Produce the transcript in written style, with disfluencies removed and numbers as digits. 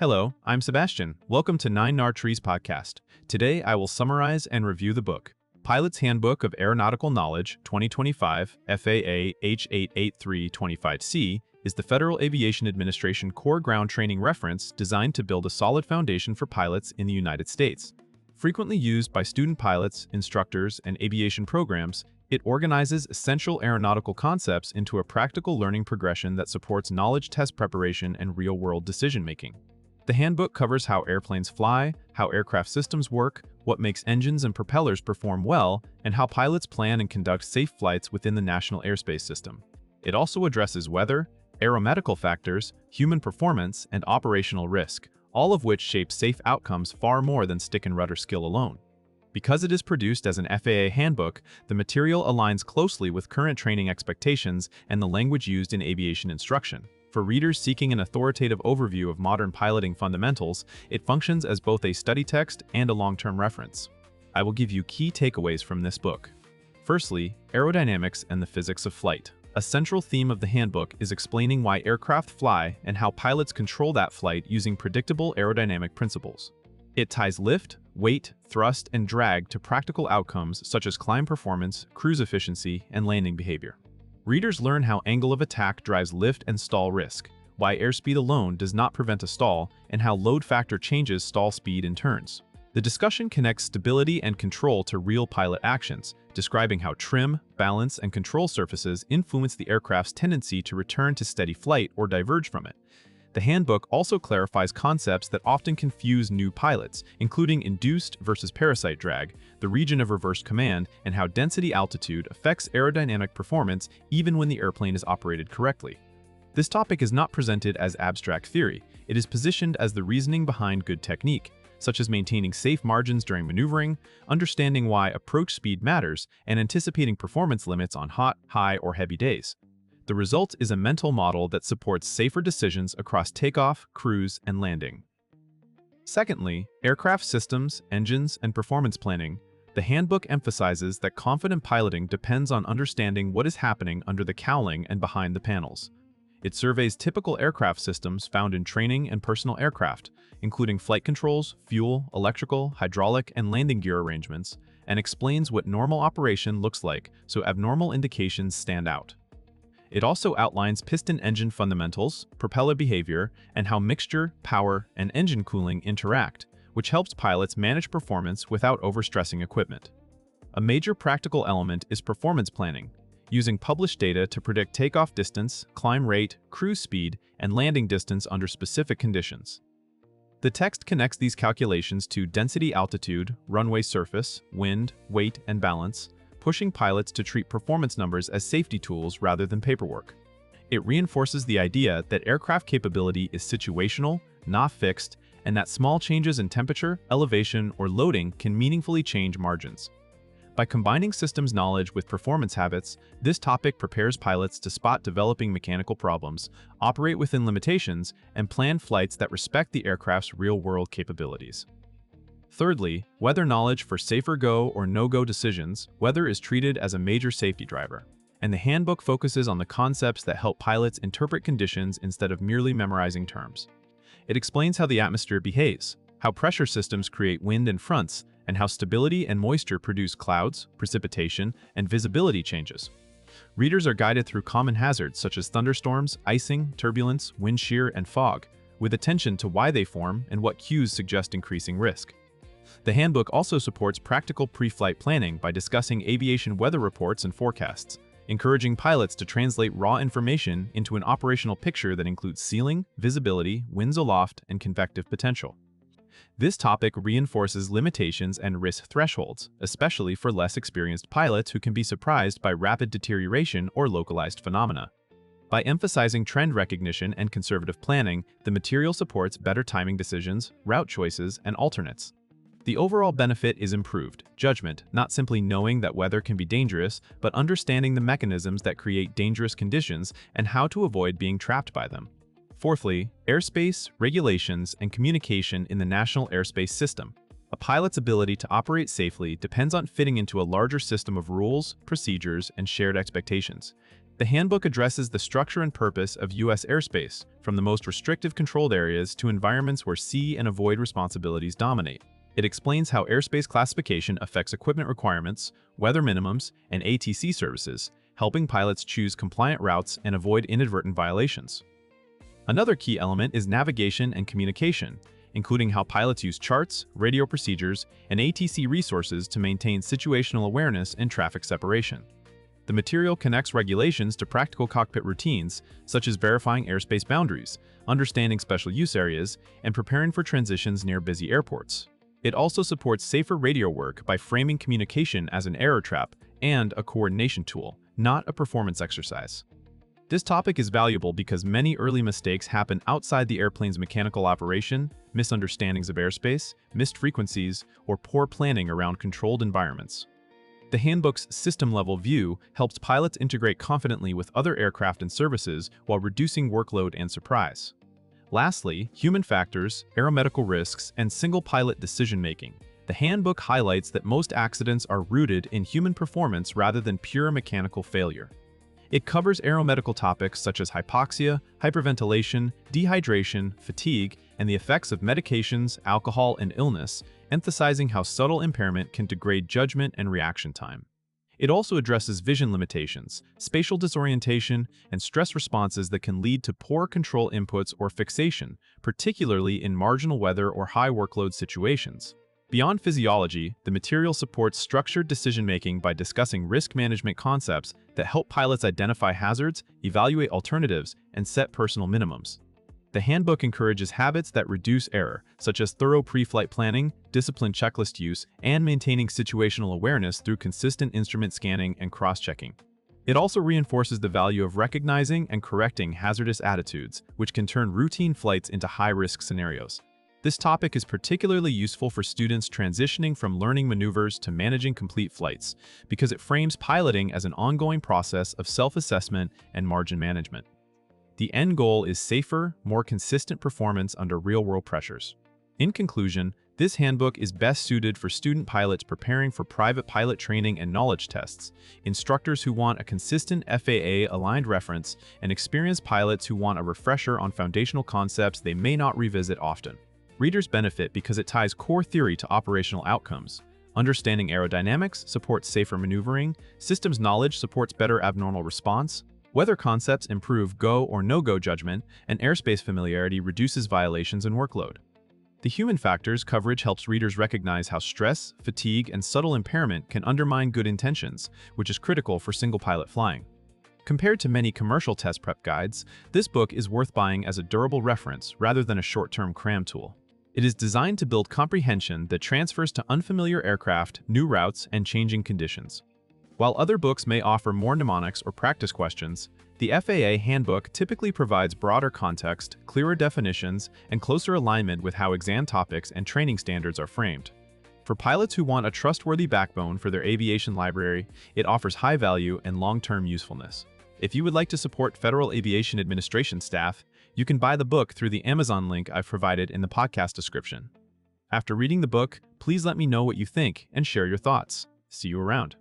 Hello, I'm Sebastian. Welcome to 9 Trees podcast. Today I will summarize and review the book, Pilot's Handbook of Aeronautical Knowledge 2025 FAA H88325C is the Federal Aviation Administration core ground training reference designed to build a solid foundation for pilots in the United States. Frequently used by student pilots, instructors, and aviation programs, it organizes essential aeronautical concepts into a practical learning progression that supports knowledge test preparation and real-world decision-making. The handbook covers how airplanes fly, how aircraft systems work, what makes engines and propellers perform well, and how pilots plan and conduct safe flights within the national airspace system. It also addresses weather, aeromedical factors, human performance, and operational risk, all of which shape safe outcomes far more than stick and rudder skill alone. Because it is produced as an FAA handbook, the material aligns closely with current training expectations and the language used in aviation instruction. For readers seeking an authoritative overview of modern piloting fundamentals, it functions as both a study text and a long-term reference. I will give you key takeaways from this book. Firstly, aerodynamics and the physics of flight. A central theme of the handbook is explaining why aircraft fly and how pilots control that flight using predictable aerodynamic principles. It ties lift, weight, thrust, and drag to practical outcomes such as climb performance, cruise efficiency, and landing behavior. Readers learn how angle of attack drives lift and stall risk, why airspeed alone does not prevent a stall, and how load factor changes stall speed in turns. The discussion connects stability and control to real pilot actions, describing how trim, balance, and control surfaces influence the aircraft's tendency to return to steady flight or diverge from it. The handbook also clarifies concepts that often confuse new pilots, including induced versus parasite drag, the region of reverse command, and how density altitude affects aerodynamic performance even when the airplane is operated correctly. This topic is not presented as abstract theory. It is positioned as the reasoning behind good technique, such as maintaining safe margins during maneuvering, understanding why approach speed matters, and anticipating performance limits on hot, high, or heavy days. The result is a mental model that supports safer decisions across takeoff, cruise, and landing. Secondly, aircraft systems, engines, and performance planning. The handbook emphasizes that confident piloting depends on understanding what is happening under the cowling and behind the panels. It surveys typical aircraft systems found in training and personal aircraft, including flight controls, fuel, electrical, hydraulic, and landing gear arrangements, and explains what normal operation looks like so abnormal indications stand out. It also outlines piston engine fundamentals, propeller behavior, and how mixture, power, and engine cooling interact, which helps pilots manage performance without overstressing equipment. A major practical element is performance planning, using published data to predict takeoff distance, climb rate, cruise speed, and landing distance under specific conditions. The text connects these calculations to density altitude, runway surface, wind, weight, and balance, pushing pilots to treat performance numbers as safety tools rather than paperwork. It reinforces the idea that aircraft capability is situational, not fixed, and that small changes in temperature, elevation, or loading can meaningfully change margins. By combining systems knowledge with performance habits, this topic prepares pilots to spot developing mechanical problems, operate within limitations, and plan flights that respect the aircraft's real-world capabilities. Thirdly, weather knowledge for safer go or no-go decisions. Weather is treated as a major safety driver, and the handbook focuses on the concepts that help pilots interpret conditions instead of merely memorizing terms. It explains how the atmosphere behaves, how pressure systems create wind and fronts, and how stability and moisture produce clouds, precipitation, and visibility changes. Readers are guided through common hazards such as thunderstorms, icing, turbulence, wind shear, and fog, with attention to why they form and what cues suggest increasing risk. The handbook also supports practical pre-flight planning by discussing aviation weather reports and forecasts, encouraging pilots to translate raw information into an operational picture that includes ceiling, visibility, winds aloft, and convective potential. This topic reinforces limitations and risk thresholds, especially for less experienced pilots who can be surprised by rapid deterioration or localized phenomena. By emphasizing trend recognition and conservative planning, the material supports better timing decisions, route choices, and alternates. The overall benefit is improved judgment, not simply knowing that weather can be dangerous, but understanding the mechanisms that create dangerous conditions and how to avoid being trapped by them. Fourthly, airspace, regulations, and communication in the national airspace system. A pilot's ability to operate safely depends on fitting into a larger system of rules, procedures, and shared expectations. The handbook addresses the structure and purpose of U.S. airspace, from the most restrictive controlled areas to environments where see and avoid responsibilities dominate. It explains how airspace classification affects equipment requirements, weather minimums, and ATC services, helping pilots choose compliant routes and avoid inadvertent violations. Another key element is navigation and communication, including how pilots use charts, radio procedures, and ATC resources to maintain situational awareness and traffic separation. The material connects regulations to practical cockpit routines, such as verifying airspace boundaries, understanding special use areas, and preparing for transitions near busy airports. It also supports safer radio work by framing communication as an error trap and a coordination tool, not a performance exercise. This topic is valuable because many early mistakes happen outside the airplane's mechanical operation, misunderstandings of airspace, missed frequencies, or poor planning around controlled environments. The handbook's system-level view helps pilots integrate confidently with other aircraft and services while reducing workload and surprise. Lastly, human factors, aeromedical risks, and single-pilot decision-making. The handbook highlights that most accidents are rooted in human performance rather than pure mechanical failure. It covers aeromedical topics such as hypoxia, hyperventilation, dehydration, fatigue, and the effects of medications, alcohol, and illness, emphasizing how subtle impairment can degrade judgment and reaction time. It also addresses vision limitations, spatial disorientation, and stress responses that can lead to poor control inputs or fixation, particularly in marginal weather or high workload situations. Beyond physiology, the material supports structured decision-making by discussing risk management concepts that help pilots identify hazards, evaluate alternatives, and set personal minimums. The handbook encourages habits that reduce error, such as thorough pre-flight planning, disciplined checklist use, and maintaining situational awareness through consistent instrument scanning and cross-checking. It also reinforces the value of recognizing and correcting hazardous attitudes, which can turn routine flights into high-risk scenarios. This topic is particularly useful for students transitioning from learning maneuvers to managing complete flights, because it frames piloting as an ongoing process of self-assessment and margin management. The end goal is safer, more consistent performance under real-world pressures. In conclusion, this handbook is best suited for student pilots preparing for private pilot training and knowledge tests, instructors who want a consistent FAA-aligned reference, and experienced pilots who want a refresher on foundational concepts they may not revisit often. Readers benefit because it ties core theory to operational outcomes. Understanding aerodynamics supports safer maneuvering, systems knowledge supports better abnormal response, weather concepts improve go or no-go judgment, and airspace familiarity reduces violations and workload. The human factors coverage helps readers recognize how stress, fatigue, and subtle impairment can undermine good intentions, which is critical for single-pilot flying. Compared to many commercial test prep guides, this book is worth buying as a durable reference rather than a short-term cram tool. It is designed to build comprehension that transfers to unfamiliar aircraft, new routes, and changing conditions. While other books may offer more mnemonics or practice questions, the FAA Handbook typically provides broader context, clearer definitions, and closer alignment with how exam topics and training standards are framed. For pilots who want a trustworthy backbone for their aviation library, it offers high value and long-term usefulness. If you would like to support Federal Aviation Administration staff, you can buy the book through the Amazon link I've provided in the podcast description. After reading the book, please let me know what you think and share your thoughts. See you around.